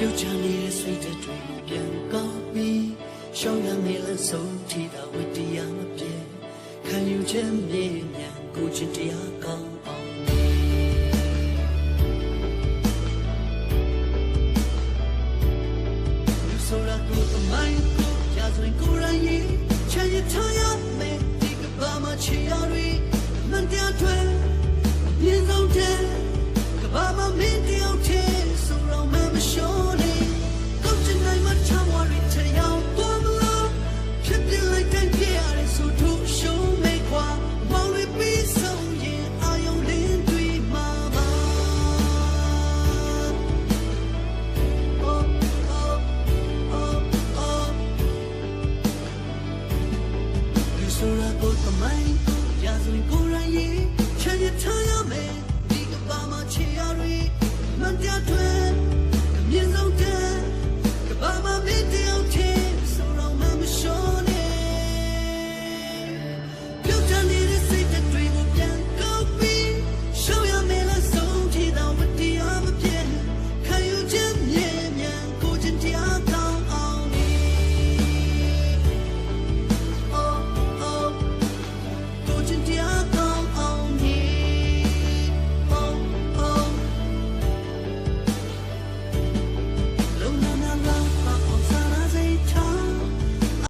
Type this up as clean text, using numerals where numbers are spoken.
ပြုတ်ချနေတဲ့ဆွေတဲ့တွေပြန်ကောင်းပြီးရှောင်းရနေလဲဆုံးထီတာဝတ္တရားမပြေခံယူခြင်းမြေမြန်ကိုချစ်တရားကောင်းအောင်ဆိုရကိုတမိုင်းကိုကြာစွင်ကိုရန်ရင်ချမ်းရထားရမယ်ဒီကဘာမှချီရရီမန်တရားတွေမြင်ဆုံးတဲ့ကဘာမှမင်း